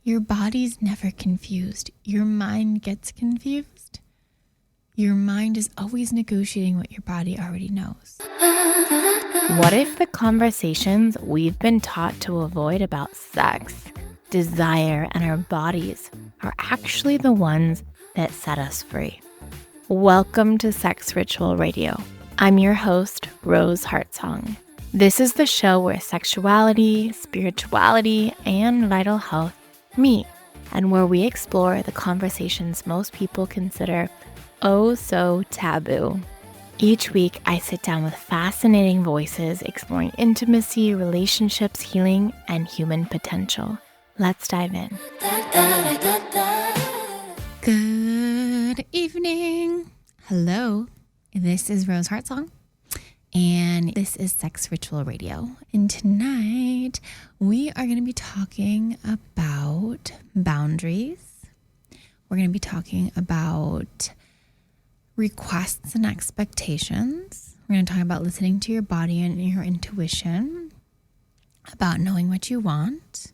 Your body's never confused. Your mind gets confused. Your mind is always negotiating what your body already knows. What if the conversations we've been taught to avoid about sex, desire, and our bodies are actually the ones that set us free? Welcome to Sex Ritual Radio. I'm your host, Rose Heartsong. This is the show where sexuality, spirituality, and vital health meet, and where we explore the conversations most people consider oh so taboo. Each week, I sit down with fascinating voices exploring intimacy, relationships, healing, and human potential. Let's dive in. Good evening. Hello. This is Rose Heartsong, and this is Sex Ritual Radio. And tonight, we are going to be talking about boundaries. We're going to be talking about requests and expectations. We're going to talk about listening to your body and your intuition, about knowing what you want,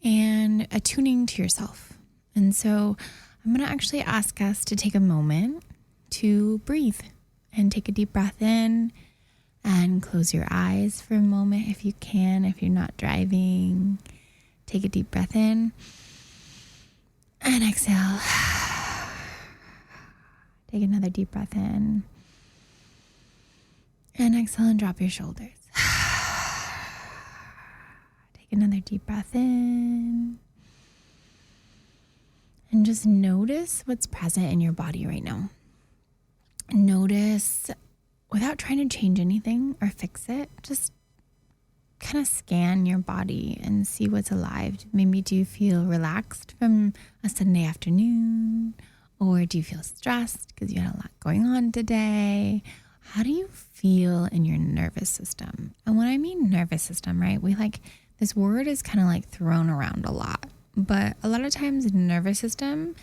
and attuning to yourself. And so I'm going to actually ask us to take a moment to breathe and take a deep breath in and close your eyes for a moment if you can. If you're not driving, take a deep breath in and exhale. Take another deep breath in and exhale and drop your shoulders. Take another deep breath in and just notice what's present in your body right now. Notice without trying to change anything or fix it, just kind of scan your body and see what's alive. Maybe do you feel relaxed from a Sunday afternoon? Or do you feel stressed because you had a lot going on today? How do you feel in your nervous system? And when I mean nervous system, right, this word is kind of like thrown around a lot. But a lot of times nervous system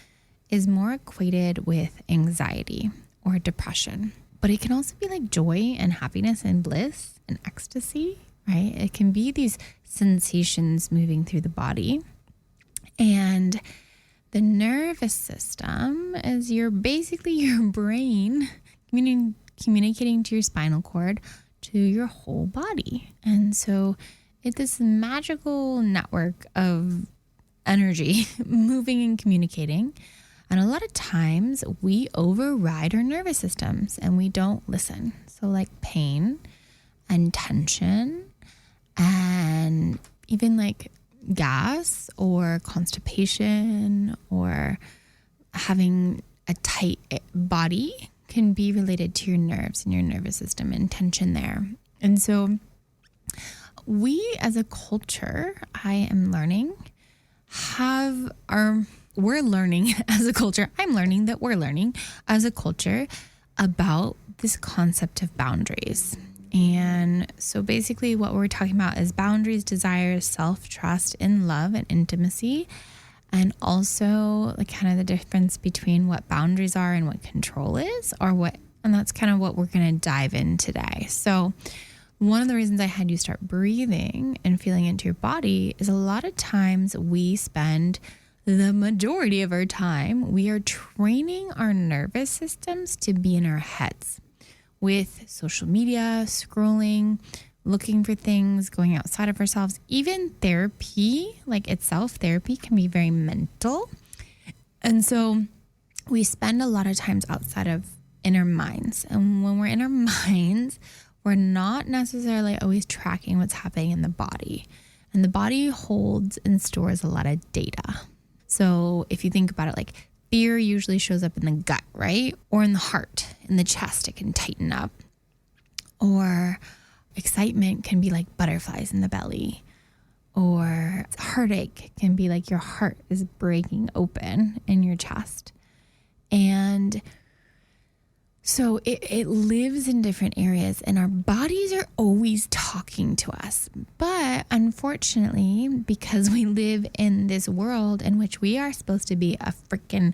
is more equated with anxiety or depression. But it can also be like joy and happiness and bliss and ecstasy, right? It can be these sensations moving through the body. And the nervous system is basically your brain communicating to your spinal cord, to your whole body. And so it's this magical network of energy moving and communicating. And a lot of times we override our nervous systems and we don't listen. So like pain and tension and even like gas or constipation or having a tight body can be related to your nerves and your nervous system and tension there. And so we as a culture, I'm learning as a culture about this concept of boundaries. And so basically what we're talking about is boundaries, desires, self-trust in love and intimacy, and also like kind of the difference between what boundaries are and what control is, and that's kind of what we're going to dive in today. So one of the reasons I had you start breathing and feeling into your body is a lot of times we spend the majority of our time, we are training our nervous systems to be in our heads. With social media, scrolling, looking for things, going outside of ourselves. Even therapy, therapy can be very mental. And so we spend a lot of times outside of in our minds. And when we're in our minds, we're not necessarily always tracking what's happening in the body. And the body holds and stores a lot of data. So if you think about it, like fear usually shows up in the gut, right? Or in the heart, in the chest, it can tighten up. Or excitement can be like butterflies in the belly. Or heartache can be like your heart is breaking open in your chest. And so it lives in different areas, and our bodies are always talking to us. But unfortunately, because we live in this world in which we are supposed to be a freaking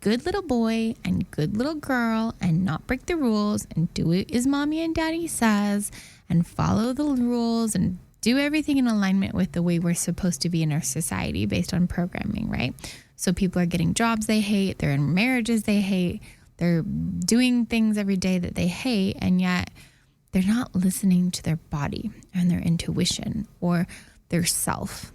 good little boy and good little girl and not break the rules and do it as mommy and daddy says and follow the rules and do everything in alignment with the way we're supposed to be in our society based on programming, right? So people are getting jobs they hate, they're in marriages they hate, they're doing things every day that they hate, and yet they're not listening to their body and their intuition or their self.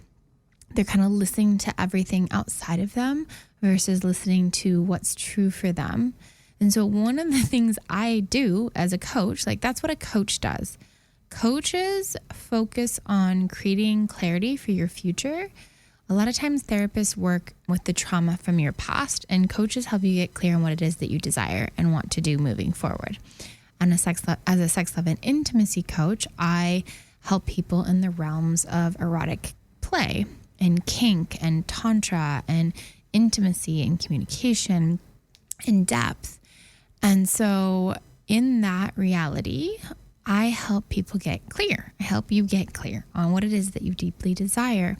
They're kind of listening to everything outside of them versus listening to what's true for them. And so one of the things I do as a coach, like that's what a coach does. Coaches focus on creating clarity for your future. A lot of times therapists work with the trauma from your past, and coaches help you get clear on what it is that you desire and want to do moving forward. And as a sex, love, and intimacy coach, I help people in the realms of erotic play and kink and tantra and intimacy and communication and depth. And so in that reality, I help people get clear. I help you get clear on what it is that you deeply desire.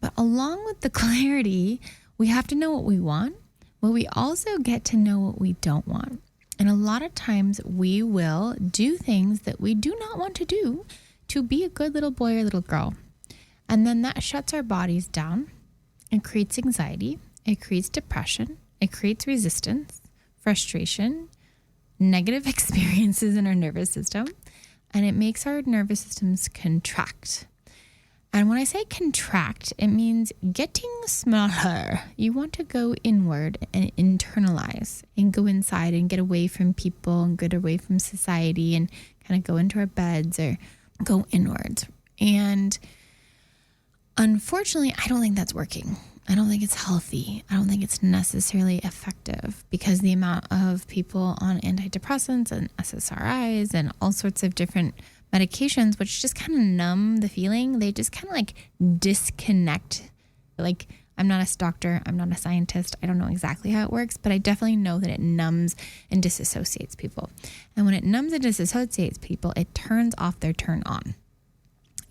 But along with the clarity, we have to know what we want, but we also get to know what we don't want. And a lot of times we will do things that we do not want to do to be a good little boy or little girl. And then that shuts our bodies down. It creates anxiety. It creates depression. It creates resistance, frustration, negative experiences in our nervous system. And it makes our nervous systems contract. And when I say contract, it means getting smaller. You want to go inward and internalize and go inside and get away from people and get away from society and kind of go into our beds or go inwards. And unfortunately, I don't think that's working. I don't think it's healthy. I don't think it's necessarily effective because the amount of people on antidepressants and SSRIs and all sorts of different medications, which just kind of numb the feeling, they just kind of like disconnect. Like, I'm not a doctor, I'm not a scientist, I don't know exactly how it works, but I definitely know that it numbs and disassociates people. And when it numbs and disassociates people, it turns off their turn on.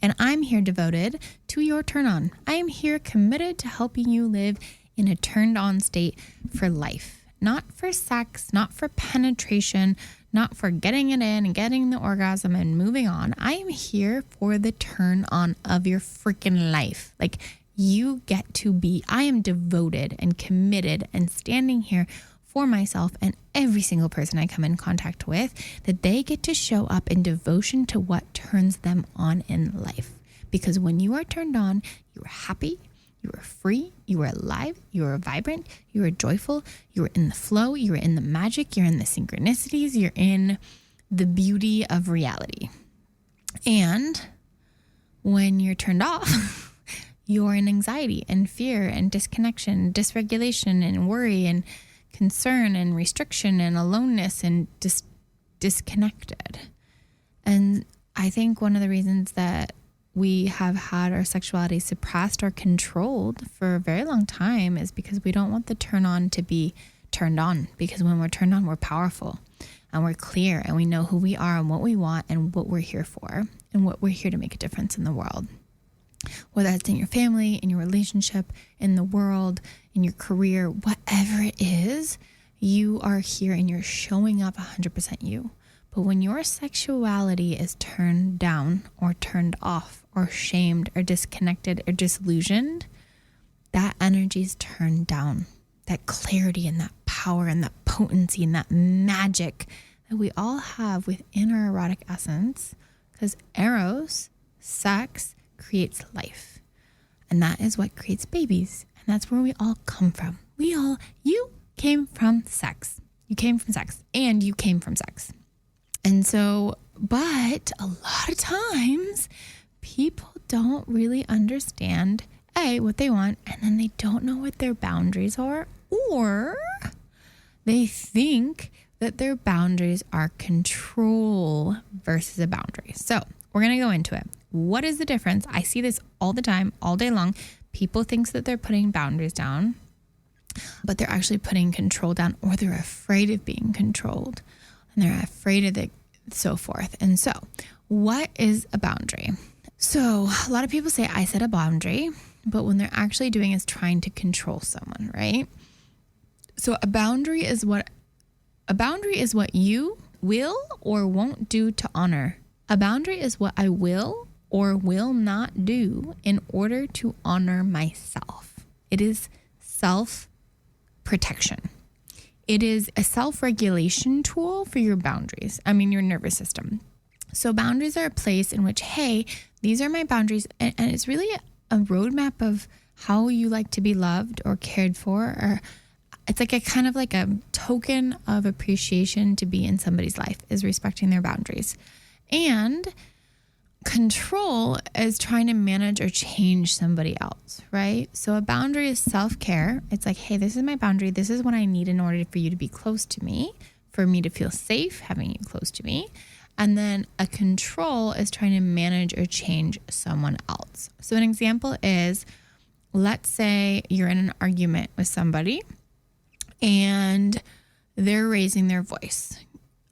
And I'm here devoted to your turn on. I am here committed to helping you live in a turned on state for life, not for sex, not for penetration, not for getting it in and getting the orgasm and moving on. I am here for the turn on of your freaking life. Like, you get to be, I am devoted and committed and standing here for myself and every single person I come in contact with, that they get to show up in devotion to what turns them on in life. Because when you are turned on, you are happy, you are free, you are alive, you are vibrant, you are joyful, you are in the flow, you are in the magic, you're in the synchronicities, you're in the beauty of reality. And when you're turned off, you're in anxiety and fear and disconnection, dysregulation and worry and concern and restriction and aloneness and disconnected. And I think one of the reasons that we have had our sexuality suppressed or controlled for a very long time is because we don't want the turn on to be turned on. Because when we're turned on, we're powerful and we're clear and we know who we are and what we want and what we're here for and what we're here to make a difference in the world. Whether it's in your family, in your relationship, in the world, in your career, whatever it is, you are here and you're showing up 100% you. But when your sexuality is turned down or turned off or shamed or disconnected or disillusioned, that energy is turned down. That clarity and that power and that potency and that magic that we all have within our erotic essence, because Eros, sex, creates life. And that is what creates babies. And that's where we all come from. You came from sex. You came from sex and you came from sex. And so, but a lot of times people don't really understand, A, what they want, and then they don't know what their boundaries are, or they think that their boundaries are control versus a boundary. So we're going to go into it. What is the difference? I see this all the time, all day long. People think that they're putting boundaries down, but they're actually putting control down, or they're afraid of being controlled and they're afraid of so forth. And so what is a boundary? So a lot of people say, I set a boundary, but what they're actually doing is trying to control someone, right? So a boundary is what you will or won't do to honor. A boundary is what I will or will not do in order to honor myself. It is self-protection. It is a self-regulation tool for your boundaries. Your nervous system. So boundaries are a place in which, hey, these are my boundaries. And it's really a roadmap of how you like to be loved or cared for. Or it's like a kind of like a token of appreciation to be in somebody's life is respecting their boundaries. And control is trying to manage or change somebody else, right? So a boundary is self-care. It's like, hey, this is my boundary. This is what I need in order for you to be close to me, for me to feel safe having you close to me. And then a control is trying to manage or change someone else. So an example is, let's say you're in an argument with somebody and they're raising their voice.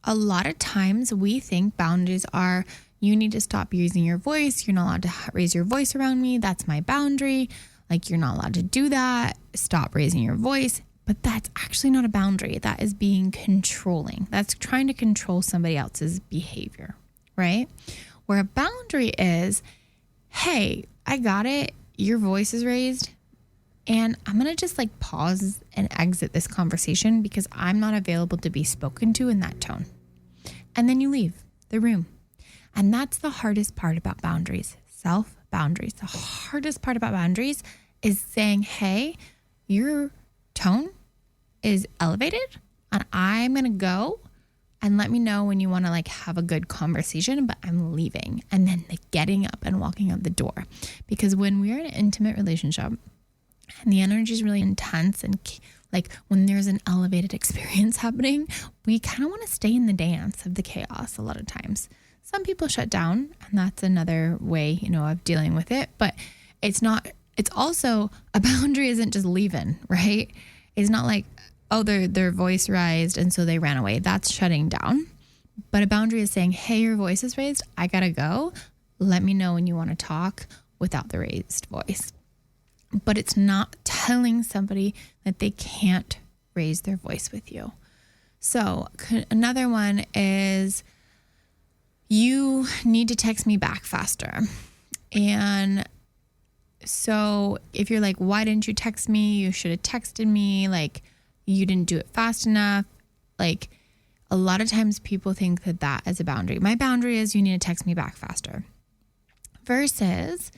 A lot of times we think boundaries are, you need to stop using your voice. You're not allowed to raise your voice around me. That's my boundary. Like, you're not allowed to do that. Stop raising your voice. But that's actually not a boundary. That is being controlling. That's trying to control somebody else's behavior, right? Where a boundary is, hey, I got it. Your voice is raised. And I'm going to just like pause and exit this conversation because I'm not available to be spoken to in that tone. And then you leave the room. And that's the hardest part about boundaries, self-boundaries. The hardest part about boundaries is saying, hey, your tone is elevated and I'm going to go, and let me know when you want to like have a good conversation, but I'm leaving. And then like getting up and walking out the door. Because when we're in an intimate relationship and the energy is really intense and like when there's an elevated experience happening, we kind of want to stay in the dance of the chaos a lot of times. Some people shut down, and that's another way, of dealing with it. But it's also, a boundary isn't just leaving, right? It's not like, oh, their voice raised and so they ran away. That's shutting down. But a boundary is saying, hey, your voice is raised. I gotta go. Let me know when you want to talk without the raised voice. But it's not telling somebody that they can't raise their voice with you. So another one is, you need to text me back faster. And so if you're like, why didn't you text me? You should have texted me. Like, you didn't do it fast enough. Like, a lot of times people think that is a boundary. My boundary is, you need to text me back faster. Versus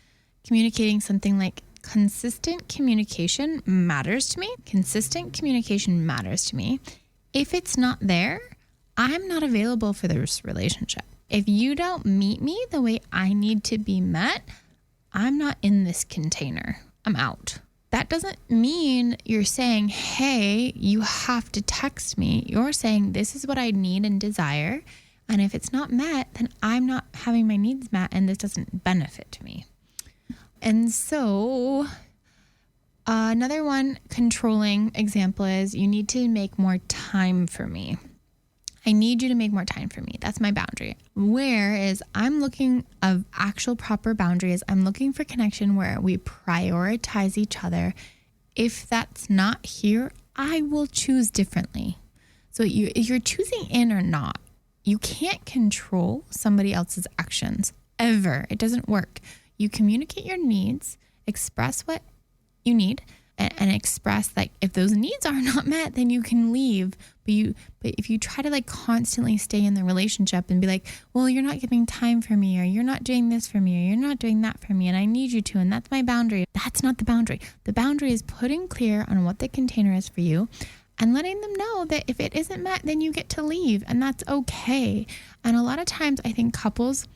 communicating something like, consistent communication matters to me. Consistent communication matters to me. If it's not there, I'm not available for this relationship. If you don't meet me the way I need to be met, I'm not in this container. I'm out. That doesn't mean you're saying, hey, you have to text me. You're saying, this is what I need and desire. And if it's not met, then I'm not having my needs met and this doesn't benefit me. And so another one controlling example is, you need to make more time for me. I need you to make more time for me. That's my boundary. Whereas I'm looking of actual proper boundaries. I'm looking for connection where we prioritize each other. If that's not here, I will choose differently. So you're choosing in or not. You can't control somebody else's actions ever. It doesn't work. You communicate your needs, express what you need, and express, like, if those needs are not met, then you can leave. But if you try to like constantly stay in the relationship and be like, well, you're not giving time for me, or you're not doing this for me, or you're not doing that for me, and I need you to, and that's my boundary. That's not the boundary. The boundary is putting clear on what the container is for you and letting them know that if it isn't met, then you get to leave, and that's okay. And a lot of times I think couples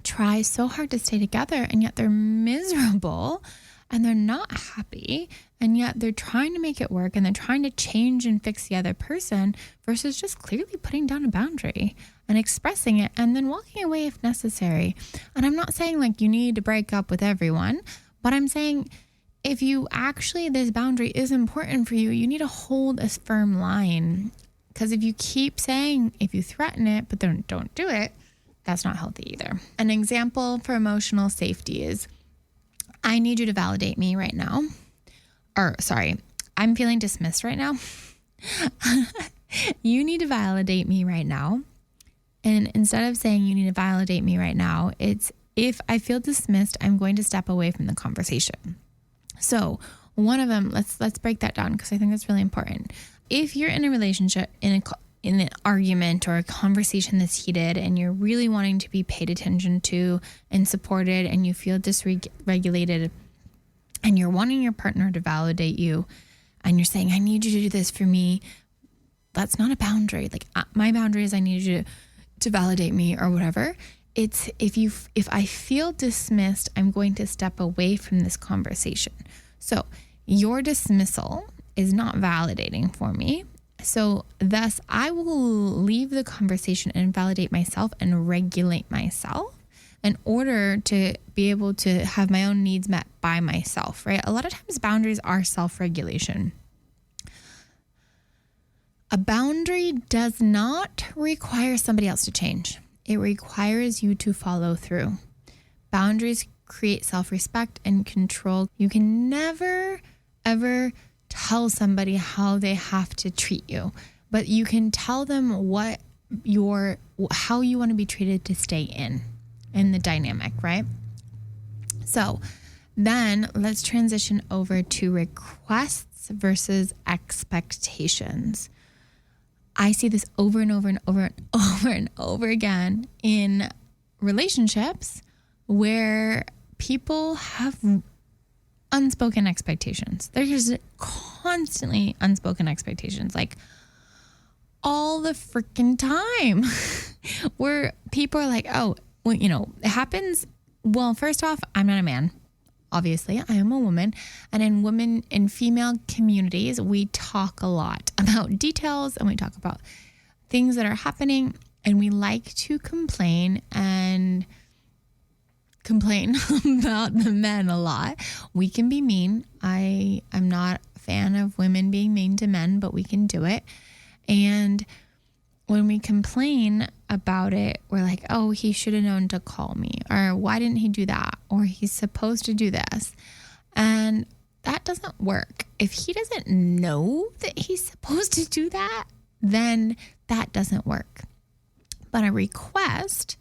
try so hard to stay together, and yet they're miserable and they're not happy, and yet they're trying to make it work, and they're trying to change and fix the other person versus just clearly putting down a boundary and expressing it and then walking away if necessary. And I'm not saying like you need to break up with everyone, but I'm saying if you actually, this boundary is important for you, you need to hold a firm line. Because if you keep saying, if you threaten it, but then don't do it, that's not healthy either. An example for emotional safety is, I need you to validate me right now. I'm feeling dismissed right now. You need to validate me right now. And instead of saying you need to validate me right now, it's if I feel dismissed, I'm going to step away from the conversation. So one of them, let's break that down because I think that's really important. If you're in a relationship, in an argument or a conversation that's heated and you're really wanting to be paid attention to and supported and you feel dysregulated and you're wanting your partner to validate you and you're saying, I need you to do this for me. That's not a boundary. Like my boundary is I need you to validate me or whatever. It's if I feel dismissed, I'm going to step away from this conversation. So your dismissal is not validating for me. So thus I will leave the conversation and validate myself and regulate myself in order to be able to have my own needs met by myself, right? A lot of times boundaries are self-regulation. A boundary does not require somebody else to change. It requires you to follow through. Boundaries create self-respect and control. You can never, ever tell somebody how they have to treat you, but you can tell them how you want to be treated to stay in the dynamic, right? So then let's transition over to requests versus expectations. I see this over and over and over and over and over again in relationships where people have unspoken expectations. There's constantly unspoken expectations, like all the freaking time where people are like, oh, well, it happens. Well, first off, I'm not a man. Obviously, I am a woman. And in female communities, we talk a lot about details and we talk about things that are happening and we like to complain about the men a lot. We can be mean. I'm not a fan of women being mean to men, but we can do it. And when we complain about it, we're like, oh, he should have known to call me, or why didn't he do that? Or he's supposed to do this. And that doesn't work. If he doesn't know that he's supposed to do that, then that doesn't work. But a request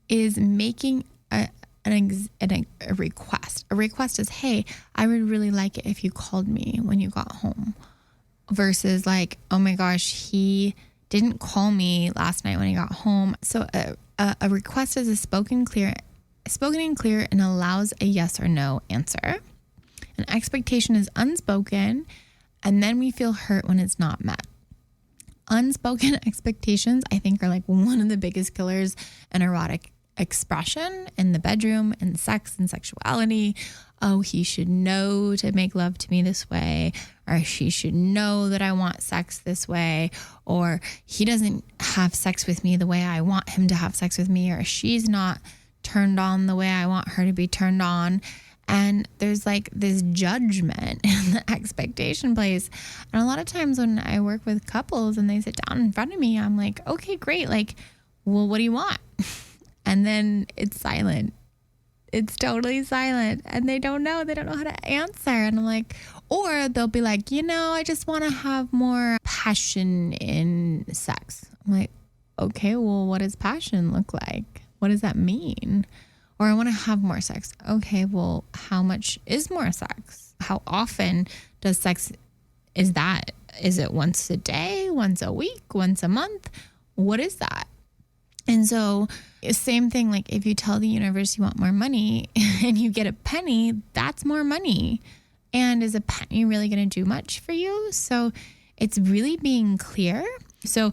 is making a request. A request is, hey, I would really like it if you called me when you got home, versus like, oh my gosh, he didn't call me last night when he got home. So a request is spoken and clear and allows a yes or no answer. An expectation is unspoken, and then we feel hurt when it's not met. Unspoken expectations, I think, are like one of the biggest killers in erotic expression in the bedroom and sex and sexuality. Oh, he should know to make love to me this way, or she should know that I want sex this way, or he doesn't have sex with me the way I want him to have sex with me, or she's not turned on the way I want her to be turned on. And there's like this judgment in the expectation place. And a lot of times when I work with couples and they sit down in front of me, I'm like, okay, great. Like, well, what do you want? And then it's silent. It's totally silent. And they don't know how to answer. And I'm like, or they'll be like, I just want to have more passion in sex. I'm like, okay, well, what does passion look like? What does that mean? Or I want to have more sex. Okay, well, how much is more sex? How often does sex, is it once a day, once a week, once a month? What is that? And so same thing, like if you tell the universe you want more money and you get a penny, that's more money. And is a penny really going to do much for you? So it's really being clear. So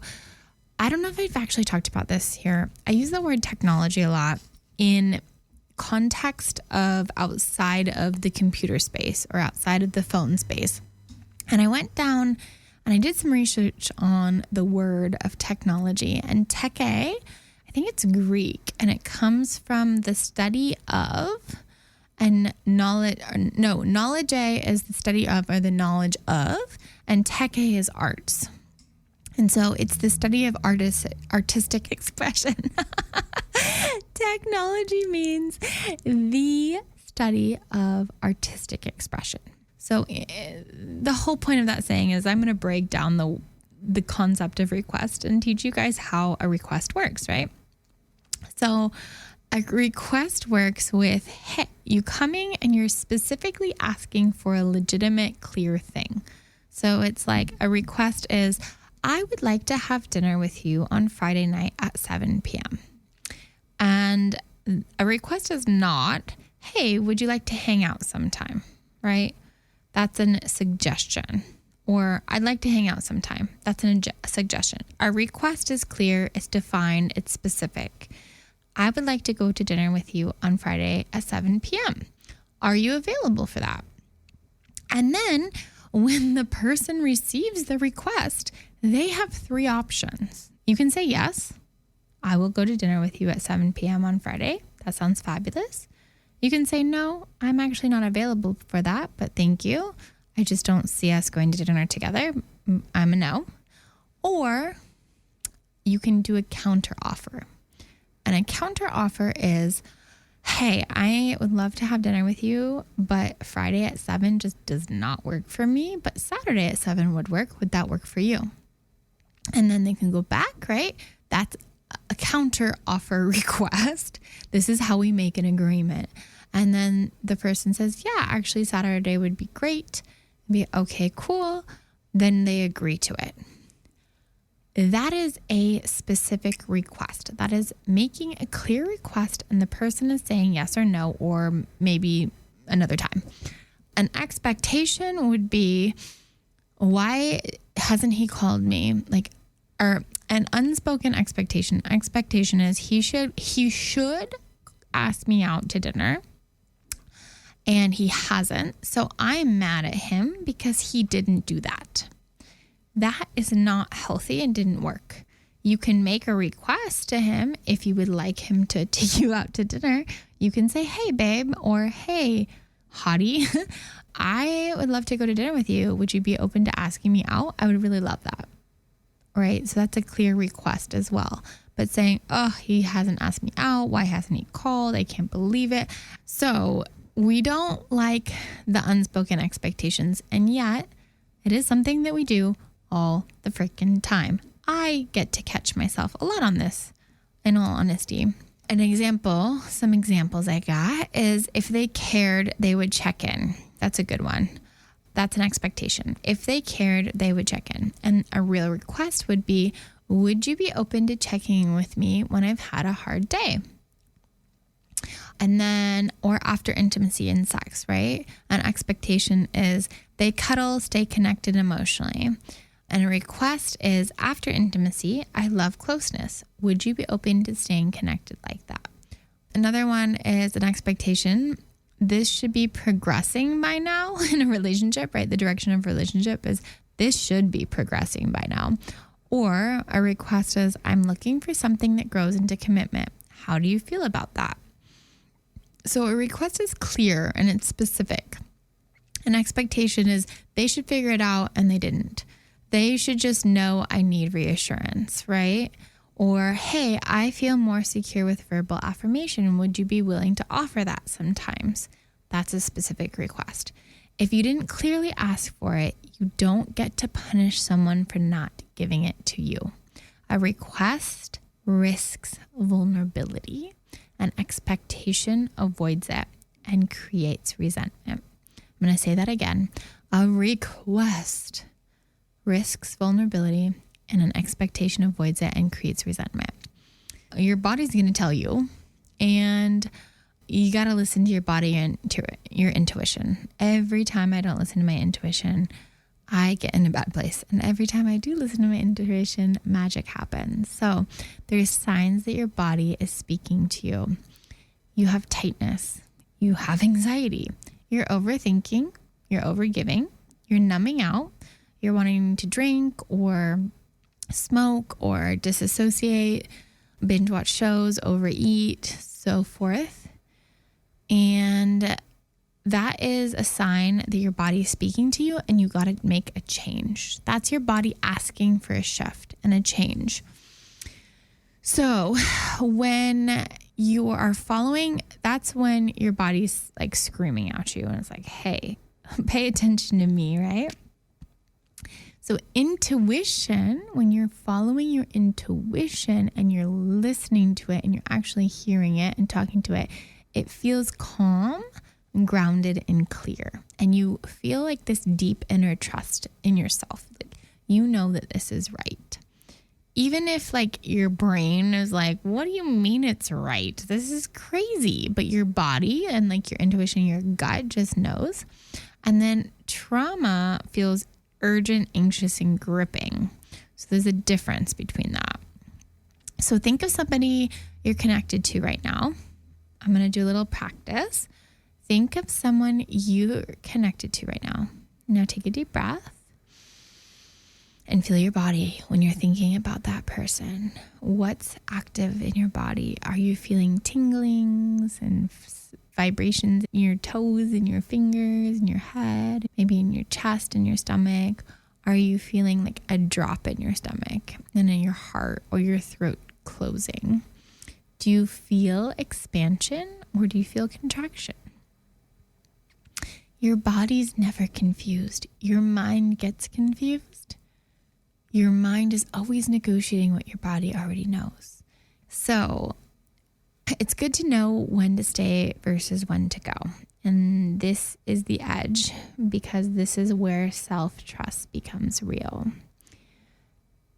I don't know if I've actually talked about this here. I use the word technology a lot in context of outside of the computer space or outside of the phone space. And I went down and I did some research on the word of technology, and teke, I think it's Greek, and it comes from the study of, and knowledge is the study of or the knowledge of, and teke is arts. And so it's the study of artistic expression. Technology means the study of artistic expression. So the whole point of that saying is I'm going to break down the concept of request and teach you guys how a request works, right? So A request works with you coming and you're specifically asking for a legitimate, clear thing. So it's like a request is, I would like to have dinner with you on Friday night at 7 p.m. And a request is not, hey, would you like to hang out sometime, right? That's a suggestion. Or I'd like to hang out sometime. That's a suggestion. A request is clear, it's defined, it's specific. I would like to go to dinner with you on Friday at 7 p.m. Are you available for that? And then when the person receives the request, they have 3 options. You can say, yes, I will go to dinner with you at 7 p.m. on Friday. That sounds fabulous. You can say, no, I'm actually not available for that, but thank you. I just don't see us going to dinner together. I'm a no. Or you can do a counter offer. And a counter offer is, hey, I would love to have dinner with you, but Friday at 7 just does not work for me, but Saturday at 7 would work. Would that work for you? And then they can go back, right? That's a counter offer request. This is how we make an agreement. And then the person says, yeah, actually Saturday would be great. Be okay, cool. Then they agree to it. That is a specific request. That is making a clear request and the person is saying yes or no, or maybe another time. An expectation would be, why hasn't he called me? Or an unspoken expectation. Expectation is he should ask me out to dinner. And he hasn't. So I'm mad at him because he didn't do that. That is not healthy and didn't work. You can make a request to him if you would like him to take you out to dinner. You can say, hey, babe, or hey, hottie, I would love to go to dinner with you. Would you be open to asking me out? I would really love that. Right? So that's a clear request as well. But saying, oh, he hasn't asked me out. Why hasn't he called? I can't believe it. So we don't like the unspoken expectations, and yet it is something that we do all the freaking time. I get to catch myself a lot on this, in all honesty. Some examples I got is, if they cared, they would check in. That's a good one. That's an expectation. If they cared, they would check in. And a real request would be, would you be open to checking in with me when I've had a hard day? And then, or after intimacy and sex, right? An expectation is they cuddle, stay connected emotionally. And a request is, after intimacy, I love closeness. Would you be open to staying connected like that? Another one is an expectation. This should be progressing by now in a relationship, right? The direction of relationship is, this should be progressing by now. Or a request is, I'm looking for something that grows into commitment. How do you feel about that? So a request is clear and it's specific. An expectation is, they should figure it out and they didn't. They should just know I need reassurance, right? Or, hey, I feel more secure with verbal affirmation. Would you be willing to offer that sometimes? That's a specific request. If you didn't clearly ask for it, you don't get to punish someone for not giving it to you. A request risks vulnerability. An expectation avoids it and creates resentment. I'm going to say that again. A request risks vulnerability and an expectation avoids it and creates resentment. Your body's going to tell you, and you got to listen to your body and to your intuition. Every time I don't listen to my intuition, I get in a bad place. And every time I do listen to my intuition, magic happens. So there's signs that your body is speaking to you. You have tightness. You have anxiety. You're overthinking. You're overgiving. You're numbing out. You're wanting to drink or smoke or disassociate, binge watch shows, overeat, so forth. And that is a sign that your body is speaking to you and you got to make a change. That's your body asking for a shift and a change. So when you are following, that's when your body's like screaming at you and it's like, hey, pay attention to me, right? So intuition, when you're following your intuition and you're listening to it and you're actually hearing it and talking to it, it feels calm and grounded and clear. And you feel like this deep inner trust in yourself. Like, you know that this is right. Even if like your brain is like, what do you mean it's right? This is crazy. But your body and like your intuition, your gut just knows. And then trauma feels urgent, anxious, and gripping. So there's a difference between that. So think of somebody you're connected to right now. I'm going to do a little practice. Think of someone you're connected to right now. Now take a deep breath and feel your body when you're thinking about that person. What's active in your body? Are you feeling tinglings and vibrations in your toes, in your fingers, in your head, maybe in your chest and your stomach? Are you feeling like a drop in your stomach and in your heart or your throat closing? Do you feel expansion or do you feel contraction? Your body's never confused. Your mind gets confused. Your mind is always negotiating what your body already knows. So it's good to know when to stay versus when to go. And this is the edge, because this is where self-trust becomes real.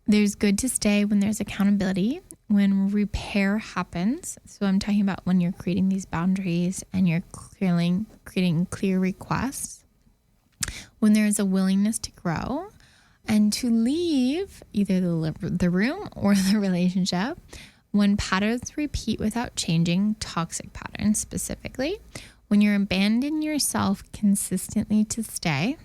There's good to stay when there's accountability, when repair happens. So I'm talking about when you're creating these boundaries and you're creating clear requests, when there's a willingness to grow and to leave either the room or the relationship, when patterns repeat without changing, toxic patterns specifically, when you're abandoning yourself consistently to stay,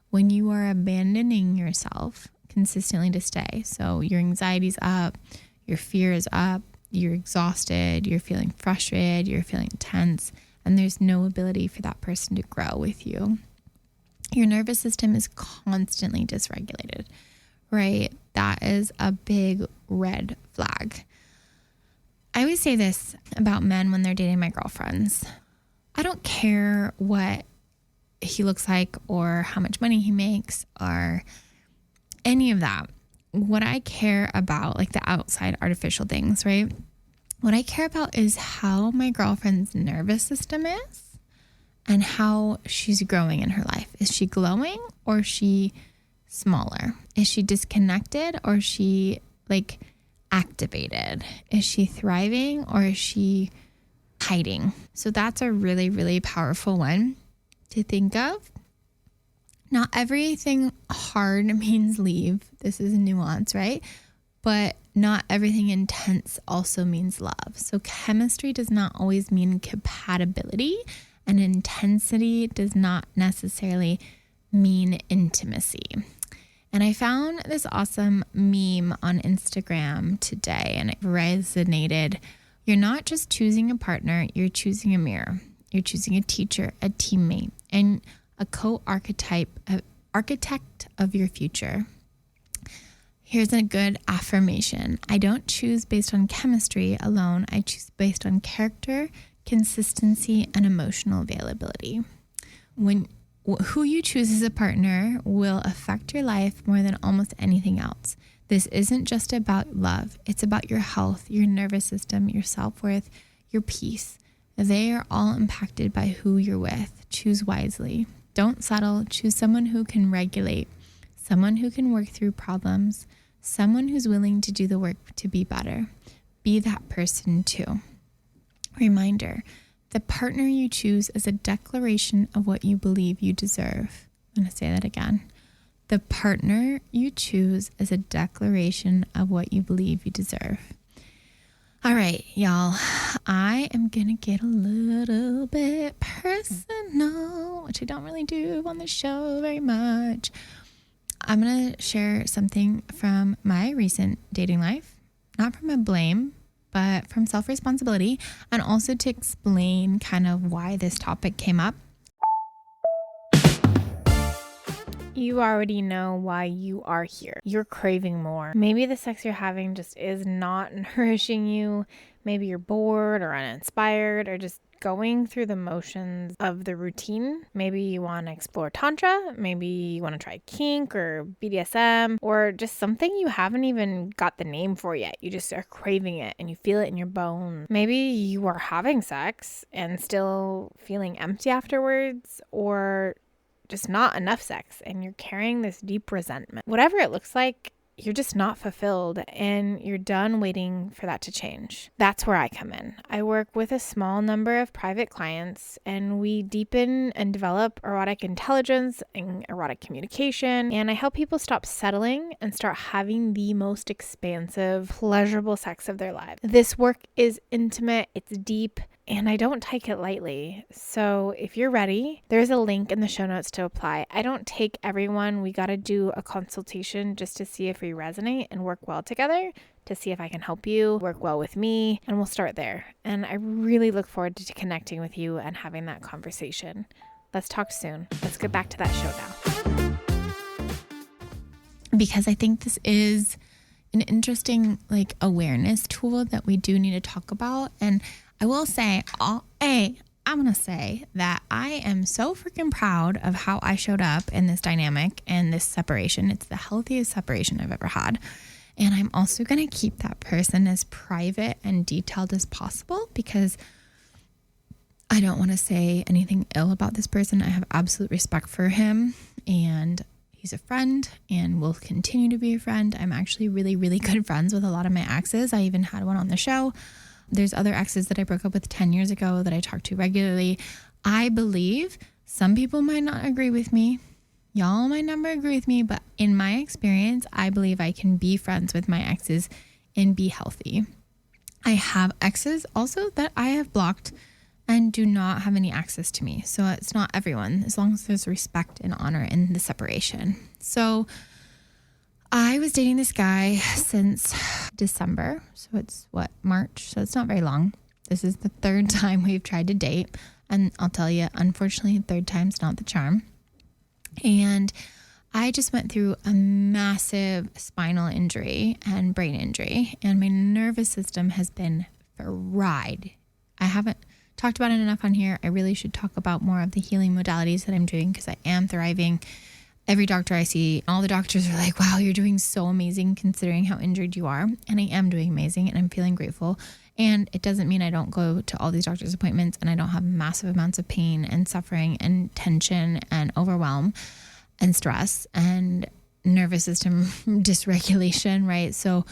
when you are abandoning yourself consistently to stay. So your anxiety's up, your fear is up, you're exhausted, you're feeling frustrated, you're feeling tense, and there's no ability for that person to grow with you. Your nervous system is constantly dysregulated, right? That is a big red flag. I always say this about men when they're dating my girlfriends. I don't care what he looks like or how much money he makes or any of that. What I care about, like the outside artificial things, right? What I care about is how my girlfriend's nervous system is and how she's growing in her life. Is she glowing or is she smaller? Is she disconnected or is she like activated? Is she thriving or is she hiding? So that's a really, really powerful one to think of. Not everything hard means leave. This is a nuance, right? But not everything intense also means love. So chemistry does not always mean compatibility, and intensity does not necessarily mean intimacy. And I found this awesome meme on Instagram today, and it resonated. You're not just choosing a partner, you're choosing a mirror. You're choosing a teacher, a teammate, and a co-archetype, an architect of your future. Here's a good affirmation. I don't choose based on chemistry alone. I choose based on character, consistency, and emotional availability. Who you choose as a partner will affect your life more than almost anything else. This isn't just about love. It's about your health, your nervous system, your self-worth, your peace. They are all impacted by who you're with. Choose wisely. Don't settle. Choose someone who can regulate, someone who can work through problems, someone who's willing to do the work to be better. Be that person too. Reminder, the partner you choose is a declaration of what you believe you deserve. I'm going to say that again. The partner you choose is a declaration of what you believe you deserve. All right, y'all, I am going to get a little bit personal, which I don't really do on the show very much. I'm going to share something from my recent dating life, not from a blame, but from self-responsibility, and also to explain kind of why this topic came up. You already know why you are here. You're craving more. Maybe the sex you're having just is not nourishing you. Maybe you're bored or uninspired or just going through the motions of the routine. Maybe you want to explore Tantra, maybe you want to try kink or BDSM, or just something you haven't even got the name for yet. You just are craving it and you feel it in your bones. Maybe you are having sex and still feeling empty afterwards, or just not enough sex and you're carrying this deep resentment. Whatever it looks like, you're just not fulfilled and you're done waiting for that to change. That's where I come in. I work with a small number of private clients and we deepen and develop erotic intelligence and erotic communication. And I help people stop settling and start having the most expansive, pleasurable sex of their lives. This work is intimate, it's deep, and I don't take it lightly. So if you're ready, there's a link in the show notes to apply. I don't take everyone. We got to do a consultation just to see if we resonate and work well together, to see if I can help you work well with me, and we'll start there. And I really look forward to connecting with you and having that conversation. Let's talk soon. Let's get back to that show now. Because I think this is an interesting awareness tool that we do need to talk about. And I will say, I'm going to say that I am so freaking proud of how I showed up in this dynamic and this separation. It's the healthiest separation I've ever had. And I'm also going to keep that person as private and detailed as possible because I don't want to say anything ill about this person. I have absolute respect for him and he's a friend and will continue to be a friend. I'm actually really, really good friends with a lot of my exes. I even had one on the show. There's other exes that I broke up with 10 years ago that I talk to regularly. I believe some people might not agree with me. Y'all might never agree with me, but in my experience, I believe I can be friends with my exes and be healthy. I have exes also that I have blocked and do not have any access to me. So it's not everyone, as long as there's respect and honor in the separation. So I was dating this guy since December. So it's March. So it's not very long. This is the third time we've tried to date. And I'll tell you, unfortunately, third time's not the charm. And I just went through a massive spinal injury and brain injury. And my nervous system has been fried. I haven't talked about it enough on here. I really should talk about more of the healing modalities that I'm doing because I am thriving. Every doctor I see, all the doctors are like, wow, you're doing so amazing considering how injured you are. And I am doing amazing and I'm feeling grateful. And it doesn't mean I don't go to all these doctor's appointments and I don't have massive amounts of pain and suffering and tension and overwhelm and stress and nervous system dysregulation, right? So,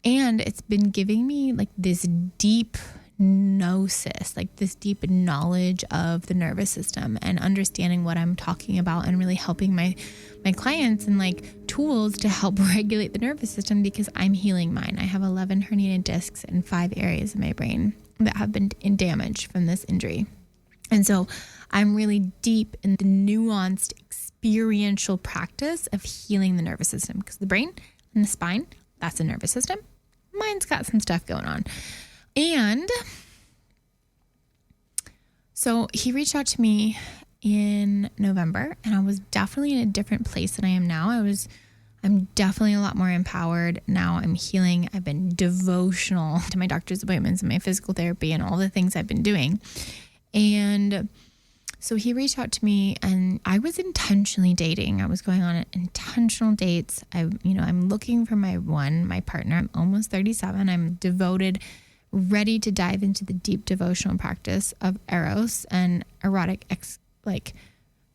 and it's been giving me this deep gnosis, this deep knowledge of the nervous system and understanding what I'm talking about and really helping my clients and tools to help regulate the nervous system because I'm healing mine. I have 11 herniated discs in 5 areas of my brain that have been damaged from this injury. And so I'm really deep in the nuanced experiential practice of healing the nervous system because the brain and the spine, that's the nervous system. Mine's got some stuff going on. And so he reached out to me in November and I was definitely in a different place than I am now. I'm definitely a lot more empowered. Now I'm healing. I've been devotional to my doctor's appointments and my physical therapy and all the things I've been doing. And so he reached out to me and I was intentionally dating. I was going on intentional dates. I'm looking for my partner. I'm almost 37. I'm devoted, ready to dive into the deep devotional practice of Eros and erotic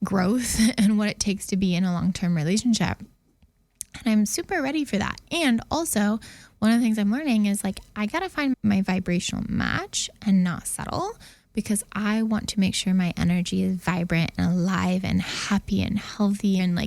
growth and what it takes to be in a long-term relationship. And I'm super ready for that. And also, one of the things I'm learning is I got to find my vibrational match and not settle because I want to make sure my energy is vibrant and alive and happy and healthy. And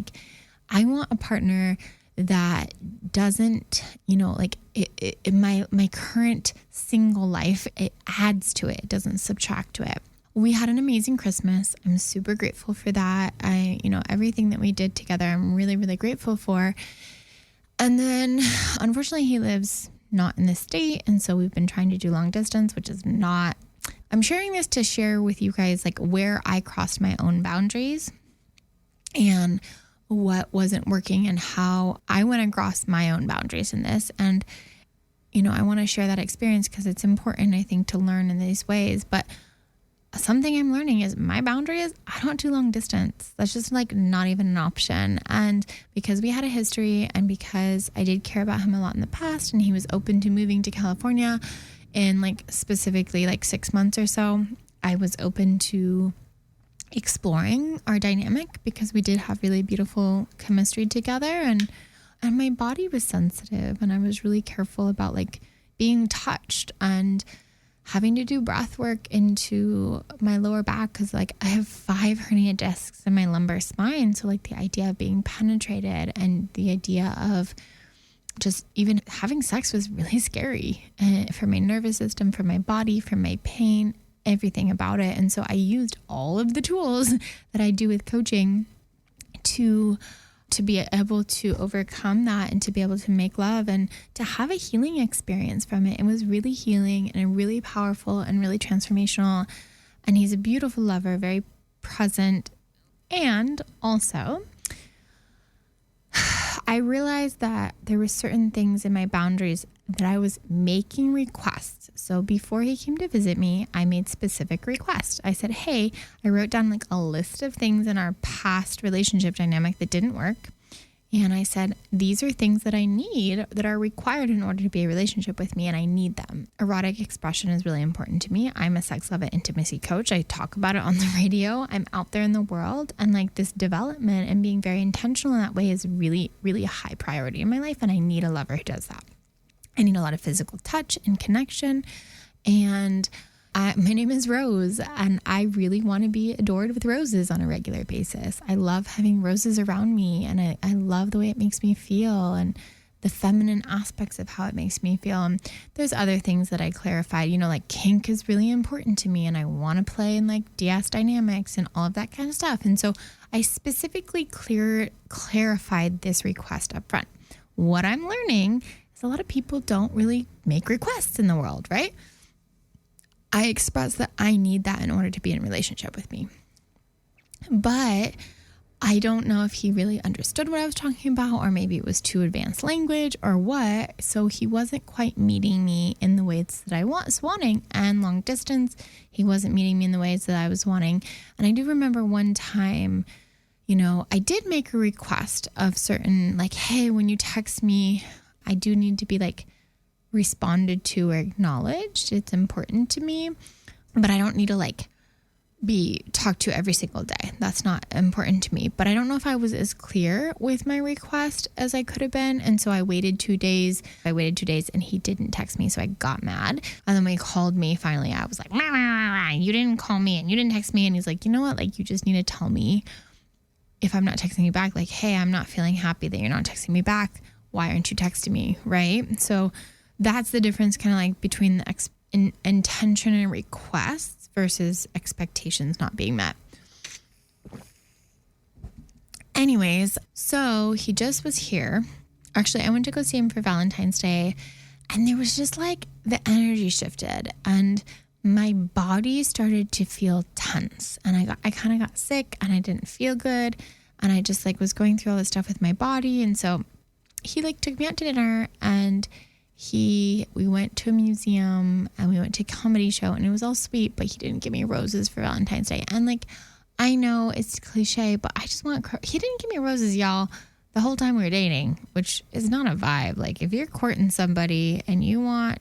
I want a partner that doesn't, my current single life, it adds to it. It doesn't subtract to it. We had an amazing Christmas. I'm super grateful for that. Everything that we did together, I'm really, really grateful for. And then unfortunately he lives not in this state. And so we've been trying to do long distance, which is not, I'm sharing this to share with you guys where I crossed my own boundaries and what wasn't working and how I went across my own boundaries in this. And, I want to share that experience because it's important, I think, to learn in these ways. But something I'm learning is my boundary is I don't do long distance. That's just like not even an option. And because we had a history and because I did care about him a lot in the past and he was open to moving to California in like specifically like 6 months or so, I was open to exploring our dynamic because we did have really beautiful chemistry together, and my body was sensitive and I was really careful about like being touched and having to do breath work into my lower back because like I have 5 hernia discs in my lumbar spine. So like the idea of being penetrated and the idea of just even having sex was really scary for my nervous system, for my body, for my pain, everything about it. And so I used all of the tools that I do with coaching to be able to overcome that and to be able to make love and to have a healing experience from it. It was really healing and really powerful and really transformational. And he's a beautiful lover, very present. And also, I realized that there were certain things in my boundaries that I was making requests. So before he came to visit me, I made specific requests. I said, hey, I wrote down like a list of things in our past relationship dynamic that didn't work. And I said, these are things that I need that are required in order to be a relationship with me, and I need them. Erotic expression is really important to me. I'm a sex, love, and intimacy coach. I talk about it on the radio. I'm out there in the world, and like this development and being very intentional in that way is really, really a high priority in my life. And I need a lover who does that. I need a lot of physical touch and connection. And my name is Rose, and I really want to be adored with roses on a regular basis. I love having roses around me, and I love the way it makes me feel and the feminine aspects of how it makes me feel. And there's other things that I clarified, like kink is really important to me, and I want to play in like DS dynamics and all of that kind of stuff. And so I specifically clarified this request up front. What I'm learning is a lot of people don't really make requests in the world, right? I express that I need that in order to be in a relationship with me. But I don't know if he really understood what I was talking about, or maybe it was too advanced language or what. So he wasn't quite meeting me in the ways that I was wanting. And long distance, he wasn't meeting me in the ways that I was wanting. And I do remember one time, I did make a request of certain, like, hey, when you text me, I do need to be like responded to or acknowledged. It's important to me, but I don't need to like be talked to every single day. That's not important to me. But I don't know if I was as clear with my request as I could have been. And so I waited 2 days. And he didn't text me. So I got mad. And then when he called me, finally, I was like, you didn't call me and you didn't text me. And he's like, you know what? Like, you just need to tell me if I'm not texting you back, like, hey, I'm not feeling happy that you're not texting me back. Why aren't you texting me? Right? So that's the difference kind of like between the intention and requests versus expectations not being met. Anyways, so he just was here. Actually, I went to go see him for Valentine's Day, and there was just like the energy shifted and my body started to feel tense, and I kind of got sick and I didn't feel good, and I just like was going through all this stuff with my body. And so he like took me out to dinner, and we went to a museum and we went to a comedy show, and it was all sweet, but he didn't give me roses for Valentine's Day. And like, I know it's cliche, but I just he didn't give me roses, y'all, the whole time we were dating, which is not a vibe. Like, if you're courting somebody and you want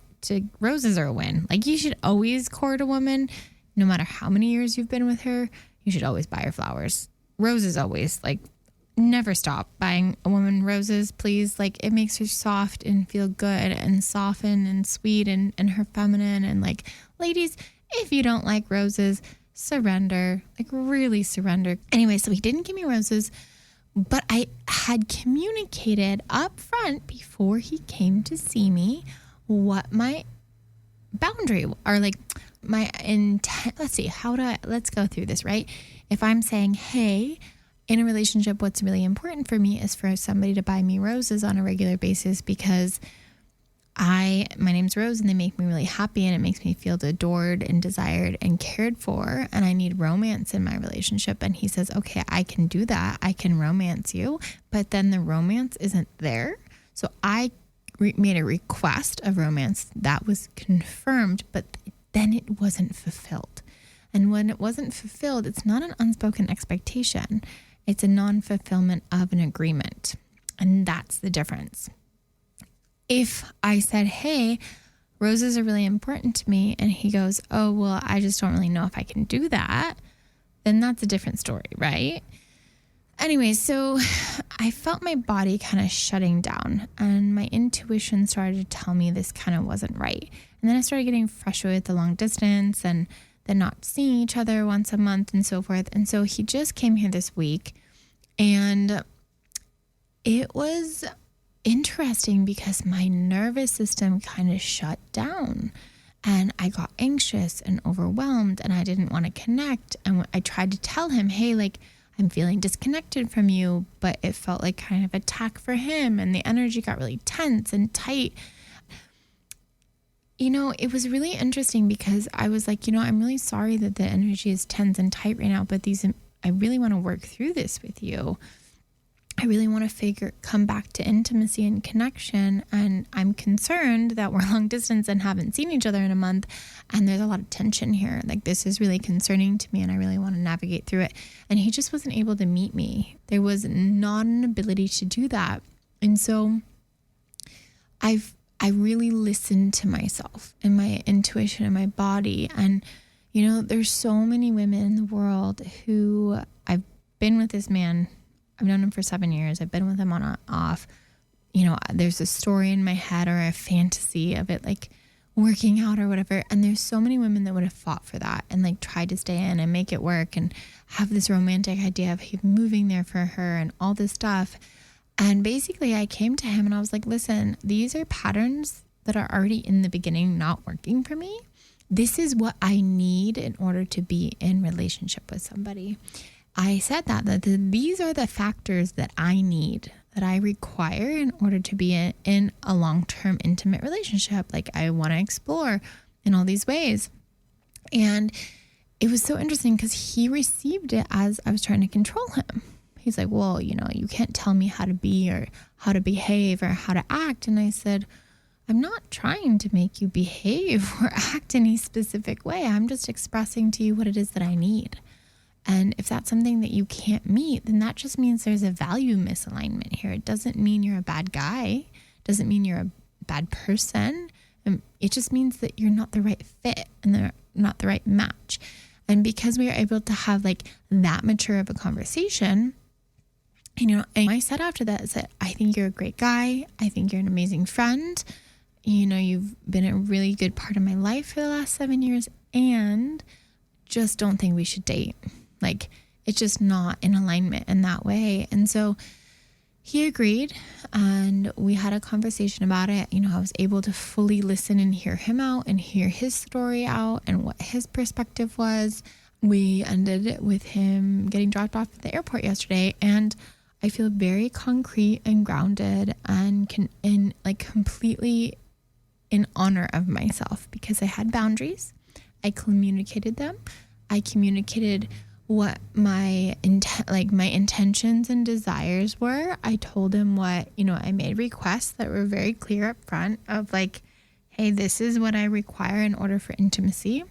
roses are a win. Like, you should always court a woman, no matter how many years you've been with her. You should always buy her flowers. Roses always, like, never stop buying a woman roses, please. Like, it makes her soft and feel good and soften and sweet and her feminine. And like, ladies, if you don't like roses, surrender, like really surrender. Anyway, so he didn't give me roses, but I had communicated up front before he came to see me what my boundary or like my intent. Let's go through this, right? If I'm saying, hey, in a relationship, what's really important for me is for somebody to buy me roses on a regular basis because my name's Rose and they make me really happy and it makes me feel adored and desired and cared for, and I need romance in my relationship. And he says, okay, I can do that. I can romance you, but then the romance isn't there. So I made a request of romance that was confirmed, but then it wasn't fulfilled. And when it wasn't fulfilled, it's not an unspoken expectation. It's a non-fulfillment of an agreement. And that's the difference. If I said, hey, roses are really important to me, and he goes, oh, well, I just don't really know if I can do that, then that's a different story, right? Anyway, so I felt my body kind of shutting down, and my intuition started to tell me this kind of wasn't right. And then I started getting frustrated with the long distance and then not seeing each other once a month and so forth. And so he just came here this week, and it was interesting because my nervous system kind of shut down, and I got anxious and overwhelmed, and I didn't want to connect. And I tried to tell him, hey, like, I'm feeling disconnected from you, but it felt like kind of attack for him, and the energy got really tense and tight. You know, it was really interesting because I was like, you know, I'm really sorry that the energy is tense and tight right now, but I really want to work through this with you. I really want to come back to intimacy and connection. And I'm concerned that we're long distance and haven't seen each other in a month. And there's a lot of tension here. Like, this is really concerning to me, and I really want to navigate through it. And he just wasn't able to meet me. There was not an ability to do that. And so I really listened to myself and my intuition and my body. And, you know, there's so many women in the world who I've been with this man. I've known him for 7 years. I've been with him on and off. You know, there's a story in my head or a fantasy of it like working out or whatever. And there's so many women that would have fought for that and like tried to stay in and make it work and have this romantic idea of him moving there for her and all this stuff. And basically I came to him and I was like, listen, these are patterns that are already in the beginning not working for me. This is what I need in order to be in relationship with somebody. I said that these are the factors that I need, that I require in order to be in a long-term intimate relationship. Like, I want to explore in all these ways. And it was so interesting because he received it as I was trying to control him. He's like, well, you know, you can't tell me how to be or how to behave or how to act. And I said, I'm not trying to make you behave or act any specific way. I'm just expressing to you what it is that I need. And if that's something that you can't meet, then that just means there's a value misalignment here. It doesn't mean you're a bad guy. It doesn't mean you're a bad person. It just means that you're not the right fit and they're not the right match. And because we are able to have like that mature of a conversation, you know, and I said after that, I said, I think you're a great guy. I think you're an amazing friend. You know, you've been a really good part of my life for the last 7 years, and just don't think we should date. Like, it's just not in alignment in that way. And so he agreed, and we had a conversation about it. You know, I was able to fully listen and hear him out and hear his story out and what his perspective was. We ended with him getting dropped off at the airport yesterday, and I feel very concrete and grounded and completely in honor of myself because I had boundaries. I communicated them. I communicated what my intentions and desires were. I told him what, you know, I made requests that were very clear up front of like, hey, this is what I require in order for intimacy.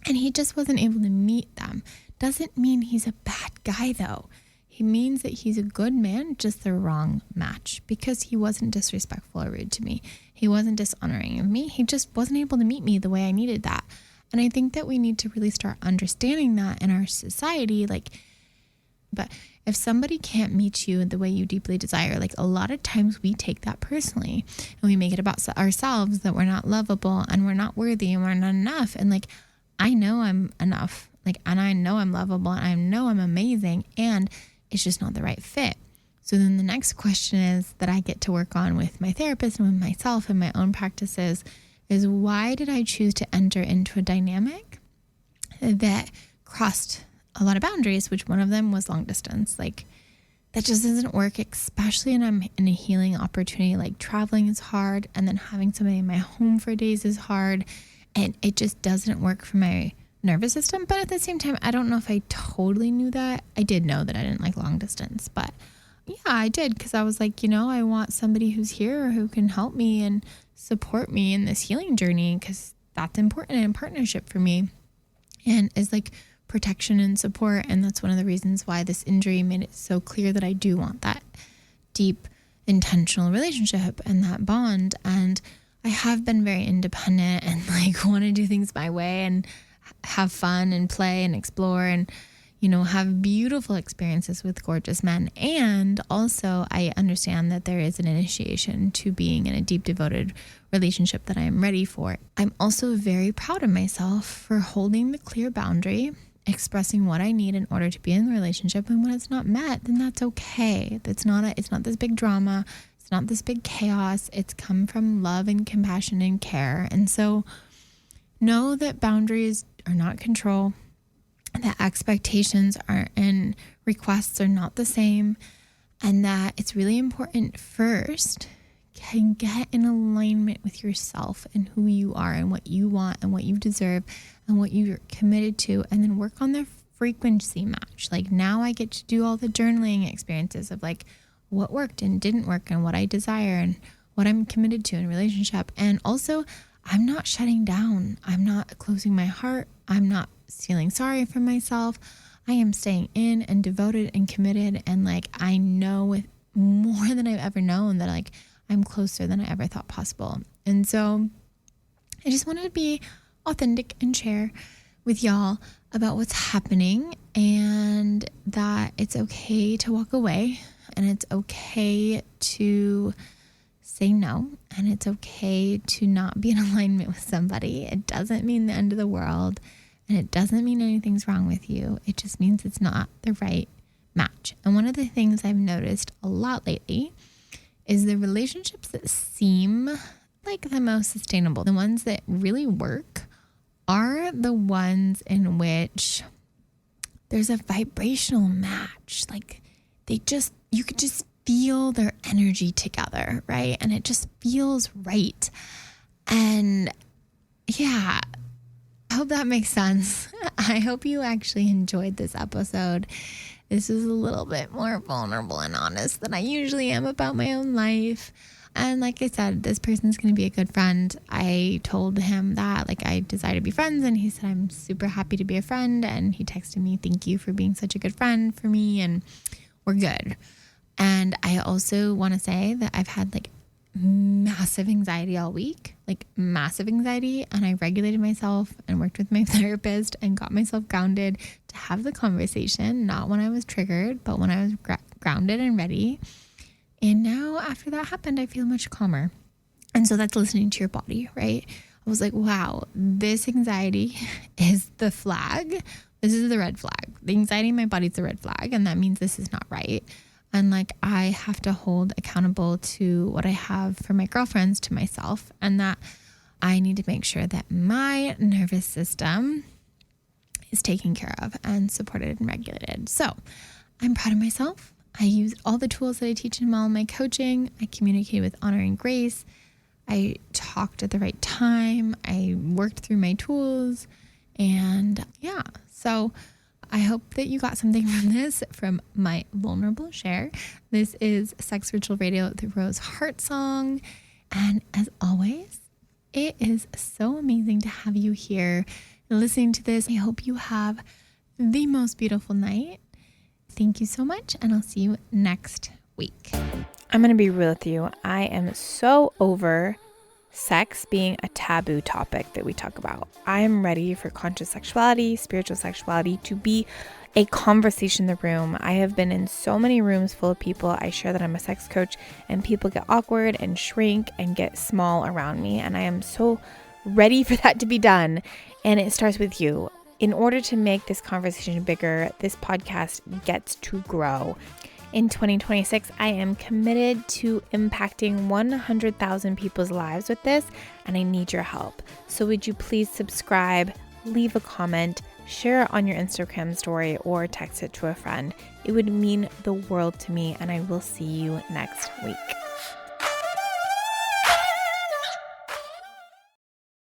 And he just wasn't able to meet them. Doesn't mean he's a bad guy though. He means that he's a good man, just the wrong match, because he wasn't disrespectful or rude to me. He wasn't dishonoring of me. He just wasn't able to meet me the way I needed that. And I think that we need to really start understanding that in our society. But if somebody can't meet you the way you deeply desire, like a lot of times we take that personally and we make it about ourselves, that we're not lovable and we're not worthy and we're not enough. And like, I know I'm enough, and I know I'm lovable and I know I'm amazing, and it's just not the right fit. So then the next question is that I get to work on with my therapist and with myself and my own practices is, why did I choose to enter into a dynamic that crossed a lot of boundaries, which one of them was long distance? Like, that just doesn't work, especially when I'm in a healing opportunity. Like, traveling is hard, and then having somebody in my home for days is hard, and it just doesn't work for my nervous system. But at the same time, I don't know if I totally knew that. I did know that I didn't like long distance, but yeah, I did, because I was like, you know, I want somebody who's here who can help me and support me in this healing journey, because that's important in partnership for me. and is like protection and support. And that's one of the reasons why this injury made it so clear that I do want that deep, intentional relationship and that bond. And I have been very independent and like want to do things my way and have fun and play and explore and, you know, have beautiful experiences with gorgeous men. And also I understand that there is an initiation to being in a deep, devoted relationship that I am ready for. I'm also very proud of myself for holding the clear boundary, expressing what I need in order to be in the relationship. And when it's not met, then that's okay. It's not this big drama. It's not this big chaos. It's come from love and compassion and care. And so know that boundaries are not control, that expectations and requests are not the same, and that it's really important first can get in alignment with yourself and who you are and what you want and what you deserve and what you're committed to, and then work on the frequency match. Like now I get to do all the journaling experiences of like what worked and didn't work and what I desire and what I'm committed to in a relationship. And also I'm not shutting down. I'm not closing my heart. I'm not feeling sorry for myself. I am staying in and devoted and committed. And like, I know with more than I've ever known that like I'm closer than I ever thought possible. And so I just wanted to be authentic and share with y'all about what's happening, and that it's okay to walk away, and it's okay to say no, and it's okay to not be in alignment with somebody. It doesn't mean the end of the world, and it doesn't mean anything's wrong with you. It just means it's not the right match. And one of the things I've noticed a lot lately is the relationships that seem like the most sustainable, the ones that really work, are the ones in which there's a vibrational match. Like you could just feel their energy together, right? And it just feels right. And yeah, I hope that makes sense. I hope you actually enjoyed this episode. This is a little bit more vulnerable and honest than I usually am about my own life. And like I said, this person's going to be a good friend. I told him that like I desire to be friends, and he said, I'm super happy to be a friend. And he texted me, thank you for being such a good friend for me. And we're good. And I also want to say that I've had like massive anxiety all week, like massive anxiety. And I regulated myself and worked with my therapist and got myself grounded to have the conversation, not when I was triggered, but when I was grounded and ready. And now after that happened, I feel much calmer. And so that's listening to your body, right? I was like, wow, this anxiety is the flag. This is the red flag. The anxiety in my body is the red flag. And that means this is not right. And like, I have to hold accountable to what I have for my girlfriends, to myself, and that I need to make sure that my nervous system is taken care of and supported and regulated. So I'm proud of myself. I used all the tools that I teach in all my coaching. I communicated with honor and grace. I talked at the right time. I worked through my tools. And yeah, so I hope that you got something from this, from my vulnerable share. This is Sex Ritual Radio, the Rose Heartsong. And as always, it is so amazing to have you here listening to this. I hope you have the most beautiful night. Thank you so much, and I'll see you next week. I'm going to be real with you. I am so over sex being a taboo topic that we talk about. I am ready for conscious sexuality, spiritual sexuality to be a conversation in the room. I have been in so many rooms full of people. I share that I'm a sex coach, and people get awkward and shrink and get small around me. And I am so ready for that to be done. And it starts with you. In order to make this conversation bigger, this podcast gets to grow. In 2026, I am committed to impacting 100,000 people's lives with this, and I need your help. So would you please subscribe, leave a comment, share it on your Instagram story, or text it to a friend. It would mean the world to me, and I will see you next week.